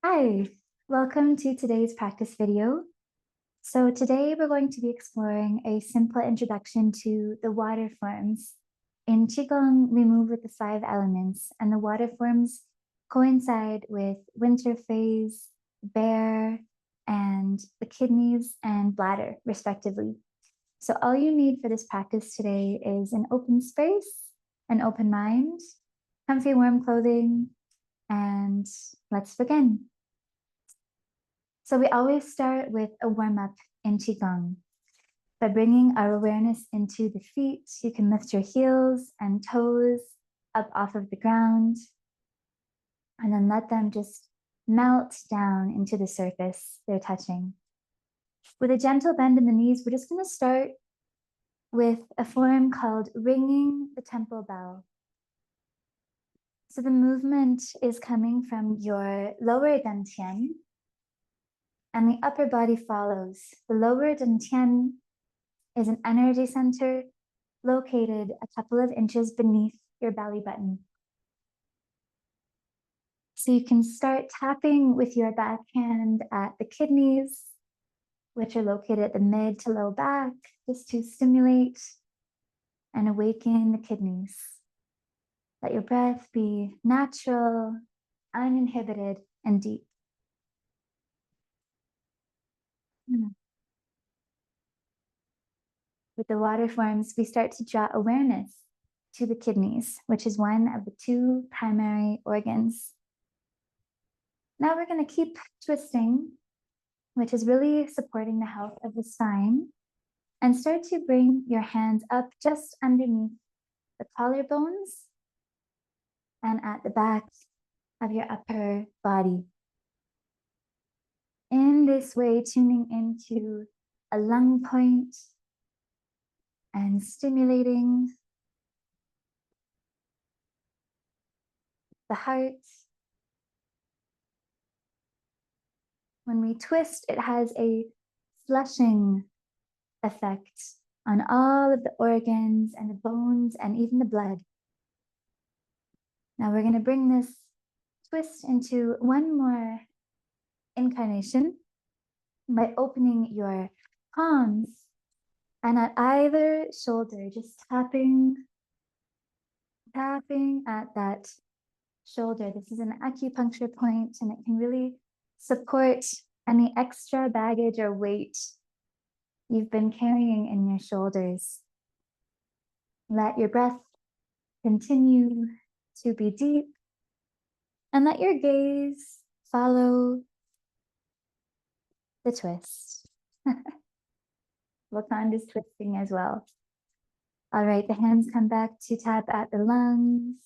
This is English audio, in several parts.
Hi, welcome to today's practice video. So today we're going to be exploring a simple introduction to the water forms. In Qigong, we move with the 5 elements, and the water forms coincide with winter phase, bear, and the kidneys and bladder, respectively. So all you need for this practice today is an open space, an open mind, comfy warm clothing, and let's begin. So we always start with a warm-up in Qigong. By bringing our awareness into the feet, you can lift your heels and toes up off of the ground, and then let them just melt down into the surface they're touching. With a gentle bend in the knees, we're just going to start with a form called ringing the temple bell. So the movement is coming from your lower dantian, and the upper body follows. The lower dantian is an energy center located a couple of inches beneath your belly button. So you can start tapping with your backhand at the kidneys, which are located at the mid to low back, just to stimulate and awaken the kidneys. Let your breath be natural, uninhibited, and deep. With the water forms, we start to draw awareness to the kidneys, which is one of the 2 primary organs. Now we're going to keep twisting, which is really supporting the health of the spine, and start to bring your hands up just underneath the collarbones and at the back of your upper body. In this way, tuning into a lung point and stimulating the heart. When we twist, it has a flushing effect on all of the organs and the bones and even the blood. Now we're going to bring this twist into one more incarnation by opening your palms and at either shoulder, just tapping at that shoulder. This is an acupuncture point, and it can really support any extra baggage or weight you've been carrying in your shoulders. Let your breath continue to be deep, and let your gaze follow the twist. Wakanda's twisting as well. All right, the hands come back to tap at the lungs.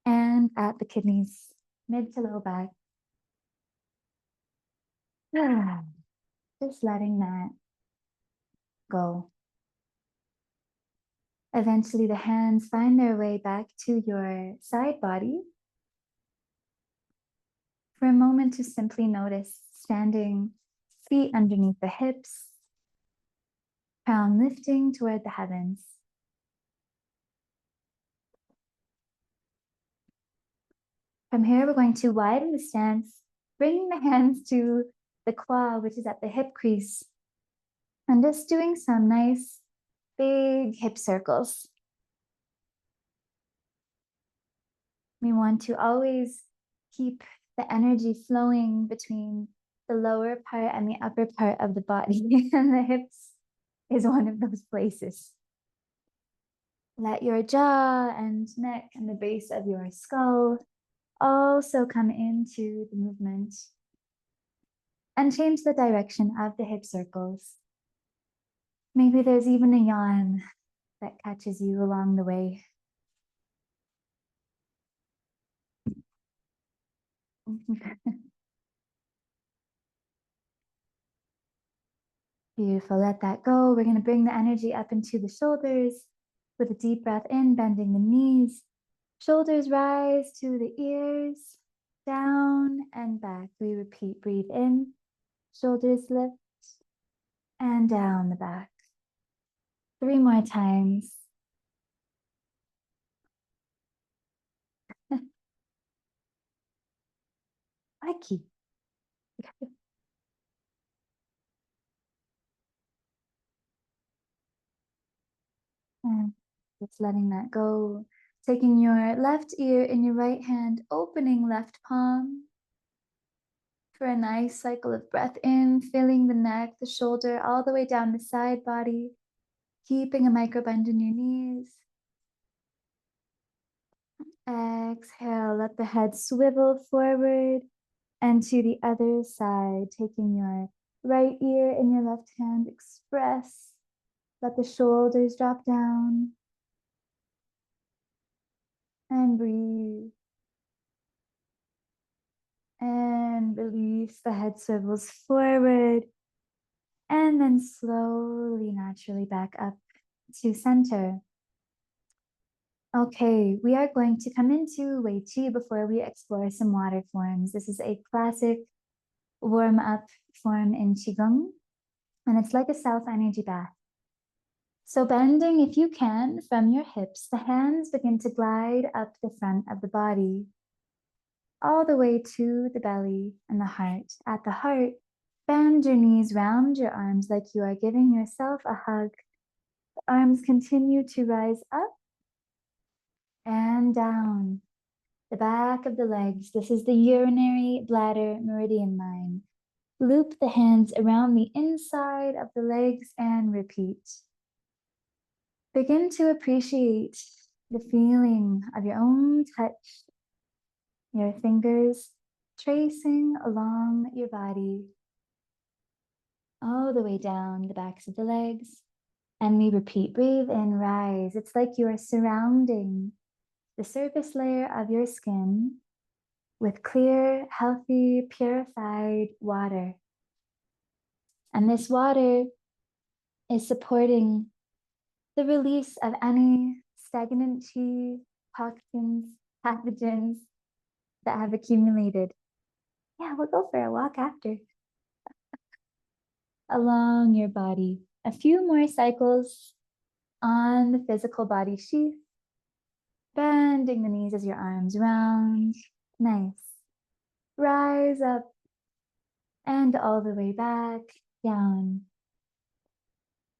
And at the kidneys, mid to low back. Just letting that go. Eventually, the hands find their way back to your side body. For a moment to simply notice standing, feet underneath the hips, crown lifting toward the heavens. From here, we're going to widen the stance, bringing the hands to the qua, which is at the hip crease, and just doing some nice big hip circles. We want to always keep the energy flowing between the lower part and the upper part of the body, and the hips is one of those places. Let your jaw and neck and the base of your skull also come into the movement, and change the direction of the hip circles. Maybe there's even a yawn that catches you along the way. Beautiful, let that go. We're going to bring the energy up into the shoulders with a deep breath in, bending the knees. Shoulders rise to the ears, down and back. We repeat, breathe in, shoulders lift, and down the back. 3 more times. Aki. And just letting that go. Taking your left ear in your right hand, opening left palm for a nice cycle of breath in, filling the neck, the shoulder, all the way down the side body, keeping a micro bend in your knees. Exhale, let the head swivel forward and to the other side, taking your right ear in your left hand, express. Let the shoulders drop down and breathe. And release, the head swivels forward and then slowly, naturally back up to center. Okay, we are going to come into Wei Qi before we explore some water forms. This is a classic warm-up form in Qigong, and it's like a self-energy bath. So bending, if you can, from your hips, the hands begin to glide up the front of the body, all the way to the belly and the heart. At the heart, bend your knees, round your arms like you are giving yourself a hug. The arms continue to rise up and down. The back of the legs, this is the urinary bladder meridian line. Loop the hands around the inside of the legs and repeat. Begin to appreciate the feeling of your own touch, your fingers tracing along your body, all the way down the backs of the legs. And we repeat, breathe in, rise. It's like you are surrounding the surface layer of your skin with clear, healthy, purified water. And this water is supporting the release of any stagnant chi, toxins, pathogens that have accumulated. Yeah, we'll go for a walk after. Along your body. A few more cycles on the physical body sheath. Bending the knees as your arms round. Nice. Rise up and all the way back down.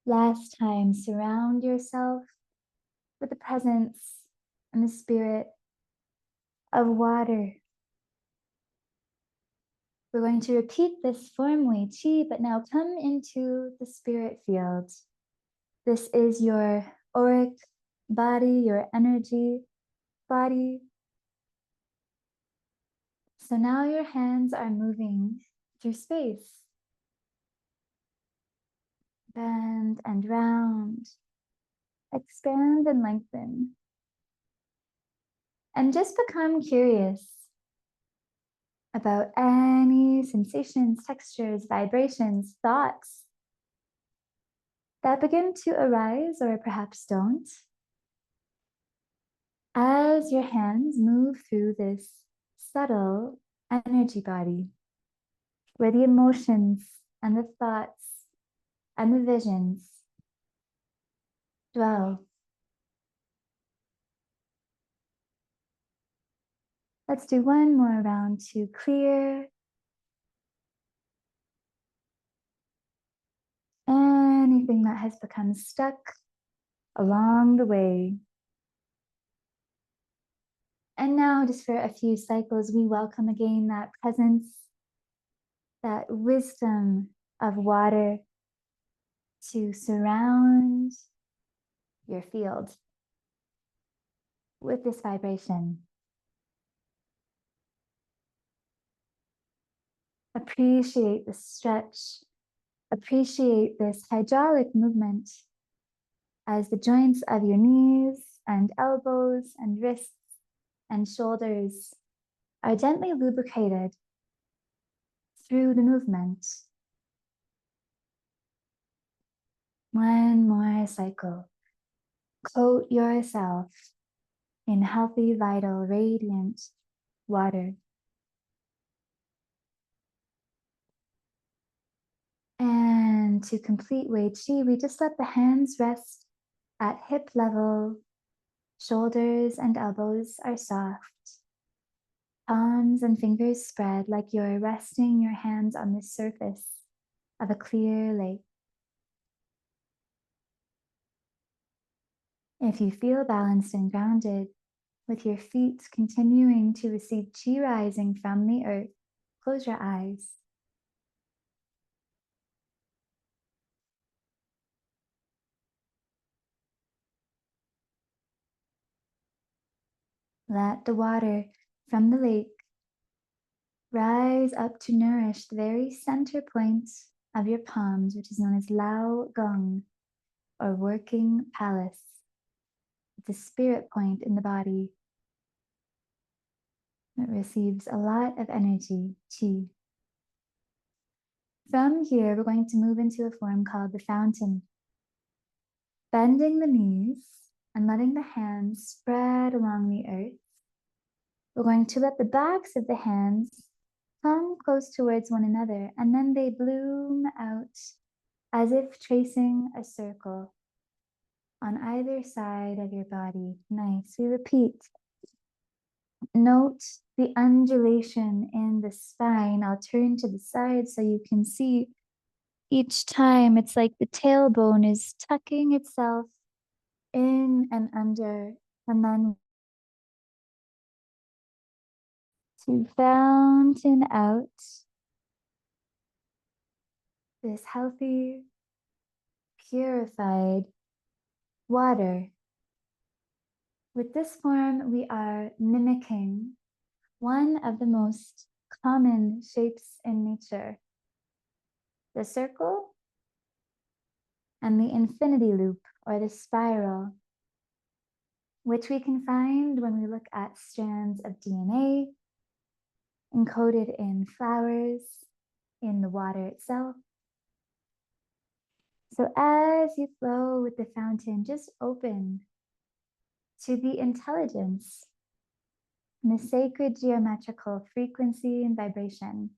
Last time, surround yourself with the presence and the spirit of water. We're going to repeat this form Wei Qi, but now come into the spirit field. This is your auric body, your energy body. So now your hands are moving through space. Bend and round. Expand and lengthen. And just become curious about any sensations, textures, vibrations, thoughts that begin to arise or perhaps don't as your hands move through this subtle energy body where the emotions and the thoughts and the visions dwell. Let's do one more round to clear anything that has become stuck along the way. And now, just for a few cycles, we welcome again that presence, that wisdom of water to surround your field with this vibration. Appreciate the stretch. Appreciate this hydraulic movement as the joints of your knees and elbows and wrists and shoulders are gently lubricated through the movement. One more cycle. Coat yourself in healthy, vital, radiant water. And to complete Wei Qi, we just let the hands rest at hip level. Shoulders and elbows are soft. Palms and fingers spread like you're resting your hands on the surface of a clear lake. If you feel balanced and grounded, with your feet continuing to receive chi rising from the earth, close your eyes. Let the water from the lake rise up to nourish the very center point of your palms, which is known as Lao Gong, or working palace. It's a spirit point in the body. It receives a lot of energy, qi. From here, we're going to move into a form called the fountain. Bending the knees and letting the hands spread along the earth. We're going to let the backs of the hands come close towards one another, and then they bloom out as if tracing a circle on either side of your body. Nice. We repeat. Note the undulation in the spine. I'll turn to the side so you can see each time it's like the tailbone is tucking itself in and under, and then to fountain out this healthy, purified water. With this form, we are mimicking one of the most common shapes in nature, the circle and the infinity loop, or the spiral, which we can find when we look at strands of DNA encoded in flowers, in the water itself. So as you flow with the fountain, just open to the intelligence and the sacred geometrical frequency and vibration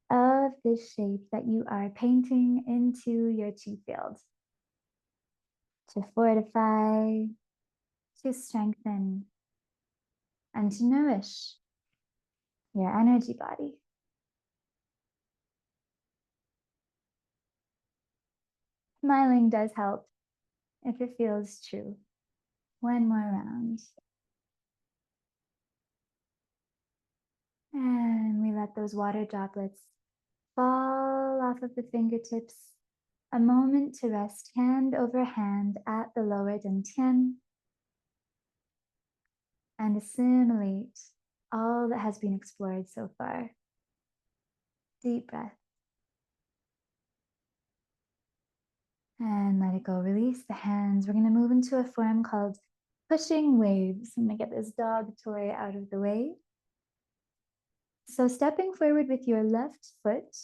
of this shape that you are painting into your chi field to fortify, to strengthen, and to nourish your energy body. Smiling does help if it feels true. One more round. And we let those water droplets fall off of the fingertips. A moment to rest hand over hand at the lower dantian and assimilate all that has been explored so far. Deep breath. And let it go. Release the hands. We're going to move into a form called pushing waves. I'm going to get this dog toy out of the way. So stepping forward with your left foot,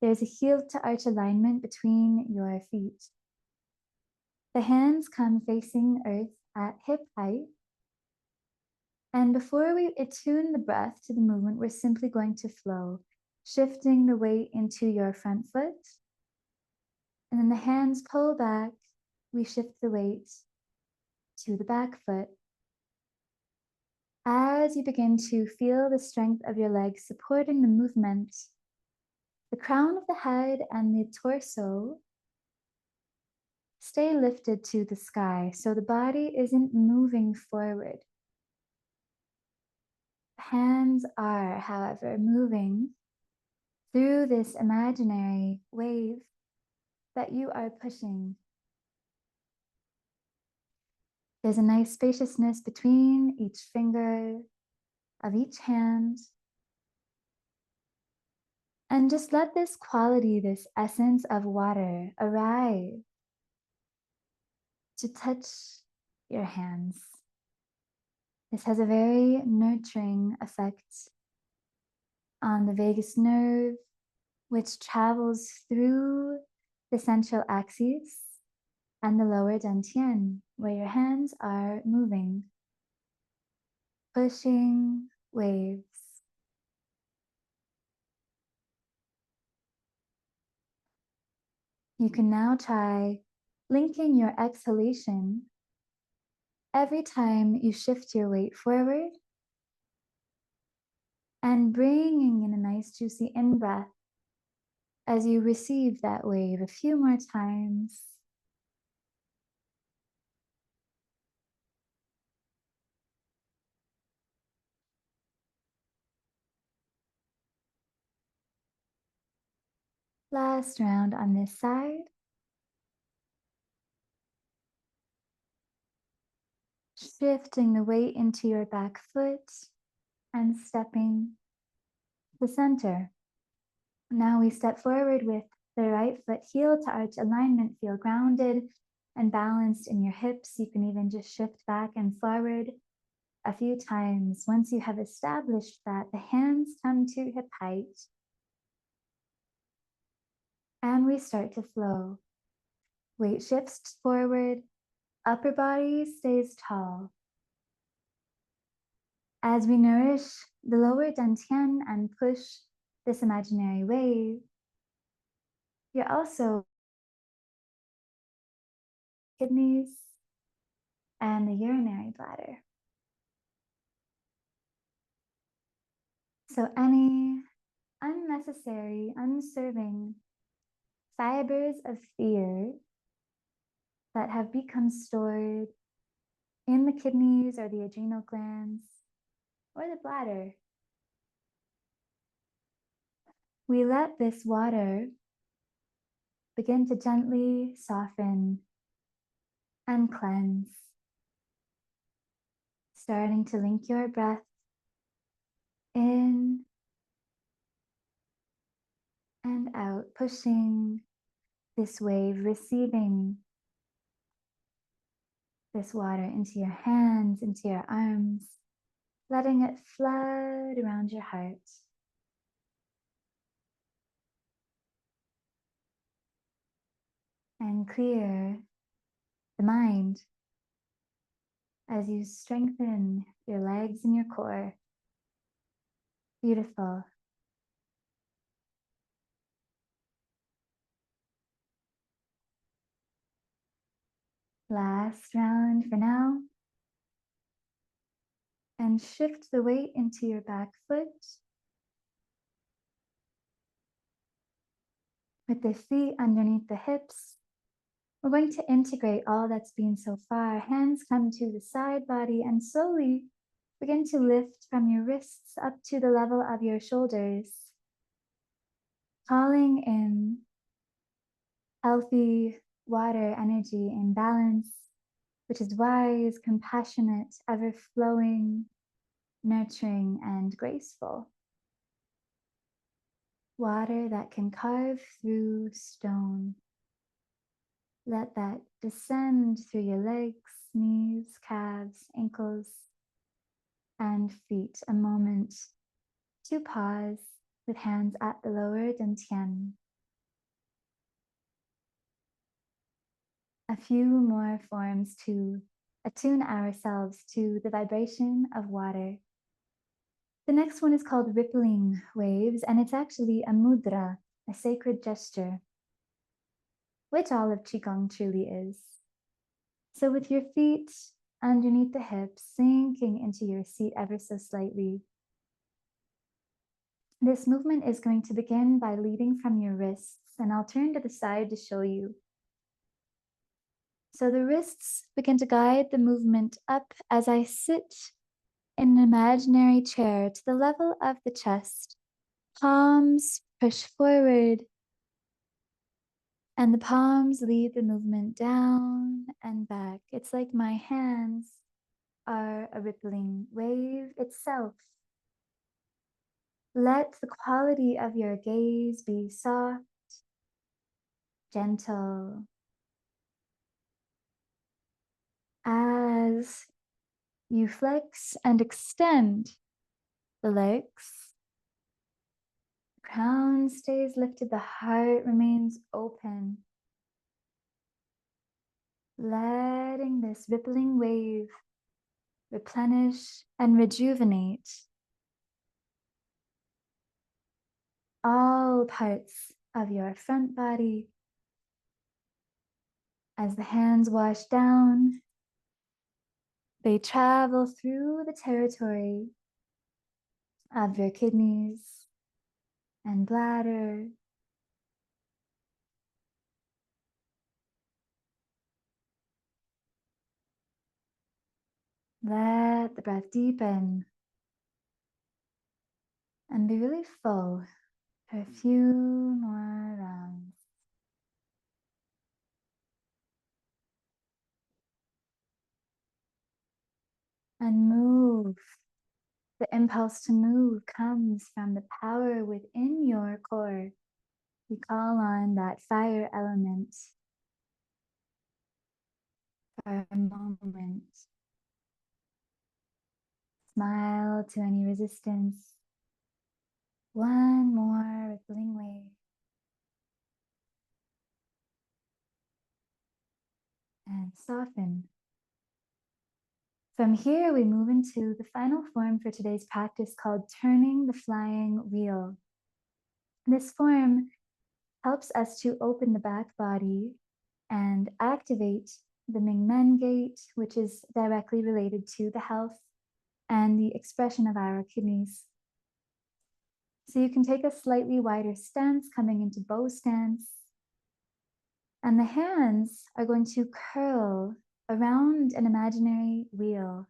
there's a heel to arch alignment between your feet. The hands come facing earth at hip height. And before we attune the breath to the movement, we're simply going to flow, shifting the weight into your front foot. And then the hands pull back. We shift the weight to the back foot. As you begin to feel the strength of your legs supporting the movement, the crown of the head and the torso stay lifted to the sky, so the body isn't moving forward. Hands are, however, moving through this imaginary wave that you are pushing. There's a nice spaciousness between each finger of each hand. And just let this quality, this essence of water arrive to touch your hands. This has a very nurturing effect on the vagus nerve, which travels through the central axis and the lower dantian, where your hands are moving, pushing waves. You can now try linking your exhalation every time you shift your weight forward and bringing in a nice juicy in-breath as you receive that wave a few more times. Last round on this side. Shifting the weight into your back foot and stepping to center. Now we step forward with the right foot heel to arch alignment. Feel grounded and balanced in your hips. You can even just shift back and forward a few times. Once you have established that, the hands come to hip height and we start to flow. Weight shifts forward, upper body stays tall. As we nourish the lower dantian and push this imaginary wave, you're also kidneys and the urinary bladder. So any unnecessary, unserving fibers of fear that have become stored in the kidneys or the adrenal glands or the bladder, we let this water begin to gently soften and cleanse, starting to link your breath in and out, pushing this wave, receiving this water into your hands, into your arms, letting it flood around your heart. And clear the mind as you strengthen your legs and your core. Beautiful. Last round for now. And shift the weight into your back foot. With the feet underneath the hips, we're going to integrate all that's been so far. Hands come to the side body and slowly begin to lift from your wrists up to the level of your shoulders, calling in healthy water energy in balance, which is wise, compassionate, ever-flowing, nurturing, and graceful. Water that can carve through stone. Let that descend through your legs, knees, calves, ankles, and feet. A moment to pause with hands at the lower dantian. A few more forms to attune ourselves to the vibration of water. The next one is called rippling waves, and it's actually a mudra, a sacred gesture, which all of Qigong truly is. So with your feet underneath the hips, sinking into your seat ever so slightly, this movement is going to begin by leading from your wrists, and I'll turn to the side to show you. So the wrists begin to guide the movement up as I sit in an imaginary chair to the level of the chest. Palms push forward, and the palms lead the movement down and back. It's like my hands are a rippling wave itself. Let the quality of your gaze be soft, gentle, as you flex and extend the legs. The crown stays lifted, the heart remains open. Letting this rippling wave replenish and rejuvenate all parts of your front body. As the hands wash down, they travel through the territory of your kidneys and bladder. Let the breath deepen and be really full for a few more rounds. And move. The impulse to move comes from the power within your core. We call on that fire element for a moment. Smile to any resistance. One more rippling wave. And soften. From here, we move into the final form for today's practice called turning the flying wheel. This form helps us to open the back body and activate the Ming Men gate, which is directly related to the health and the expression of our kidneys. So you can take a slightly wider stance, coming into bow stance. And the hands are going to curl around an imaginary wheel,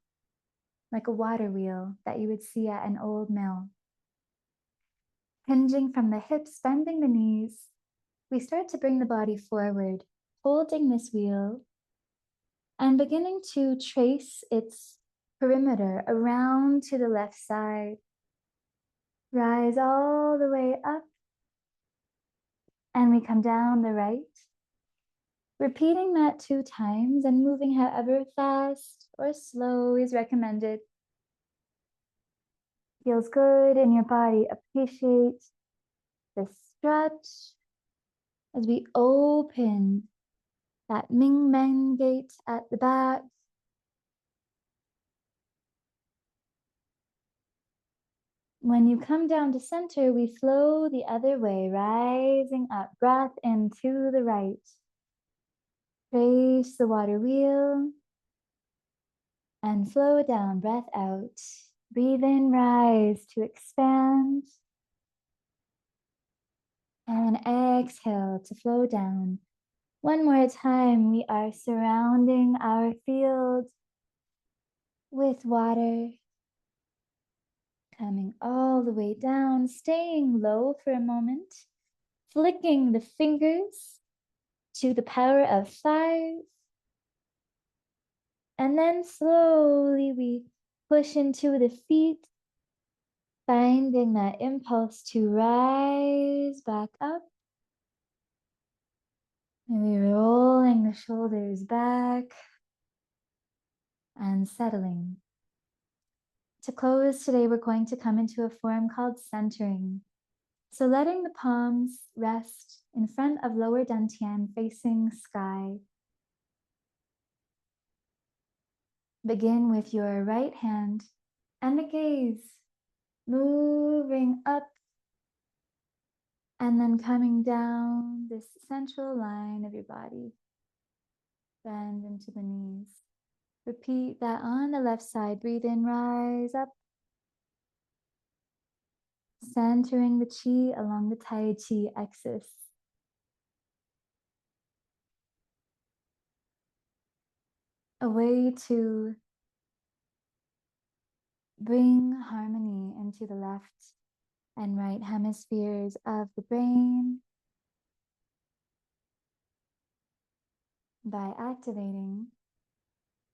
like a water wheel that you would see at an old mill. Hinging from the hips, bending the knees, we start to bring the body forward, holding this wheel and beginning to trace its perimeter around to the left side. Rise all the way up, and we come down the right. Repeating that 2 times and moving however fast or slow is recommended. Feels good in your body. Appreciate the stretch as we open that Ming Men gate at the back. When you come down to center, we flow the other way, rising up, breath into the right. Trace the water wheel and flow down, breath out. Breathe in, rise to expand. And exhale to flow down. One more time, we are surrounding our field with water. Coming all the way down, staying low for a moment, flicking the fingers to the power of 5. And then slowly we push into the feet, finding that impulse to rise back up. Maybe rolling the shoulders back and settling. To close today, we're going to come into a form called centering. So letting the palms rest in front of lower dantian facing sky. Begin with your right hand and the gaze moving up and then coming down this central line of your body. Bend into the knees. Repeat that on the left side. Breathe in, rise up. Centering the chi along the Tai Chi axis. A way to bring harmony into the left and right hemispheres of the brain by activating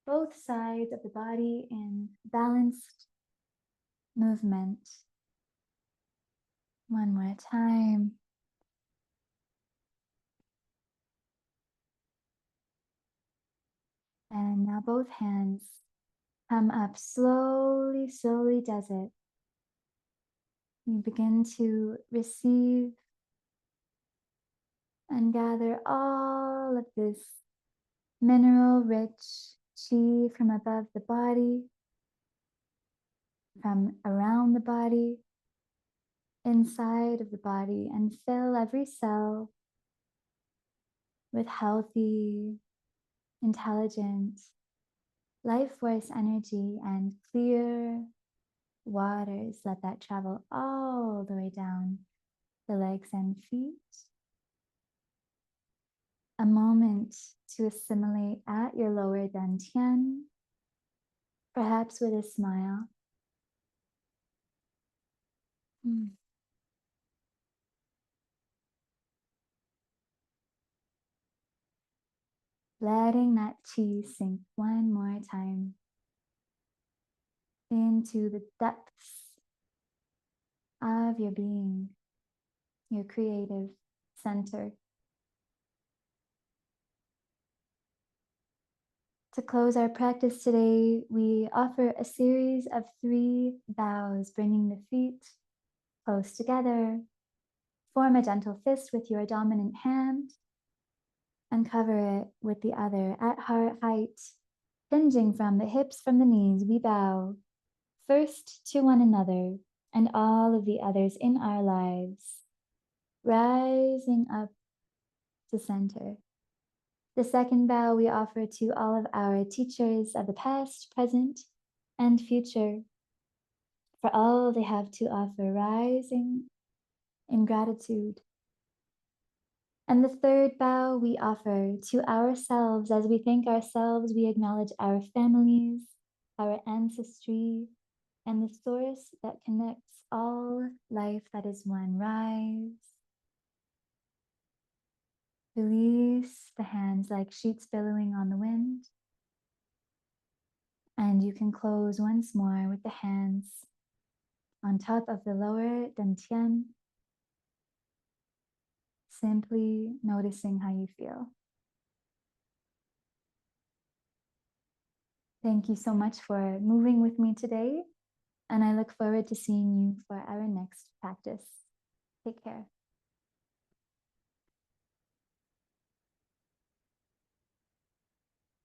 both sides of the body in balanced movement. One more time. And now both hands come up slowly, slowly does it. You begin to receive and gather all of this mineral-rich chi from above the body, from around the body, inside of the body, and fill every cell with healthy, intelligent, life force energy and clear, waters, let that travel all the way down the legs and feet. A moment to assimilate at your lower dantian, perhaps with a smile. Letting that chi sink one more time into the depths of your being, your creative center. To close our practice today, we offer a series of 3 bows, bringing the feet close together. Form a gentle fist with your dominant hand and cover it with the other at heart height, hinging from the hips, from the knees. We bow first to one another and all of the others in our lives, rising up to center. The second bow we offer to all of our teachers of the past, present, and future, for all they have to offer, rising in gratitude. And the third bow we offer to ourselves. As we thank ourselves, we acknowledge our families, our ancestry, and the source that connects all life that is one. Rise. Release the hands like sheets billowing on the wind. And you can close once more with the hands on top of the lower dantian, simply noticing how you feel. Thank you so much for moving with me today, and I look forward to seeing you for our next practice. Take care.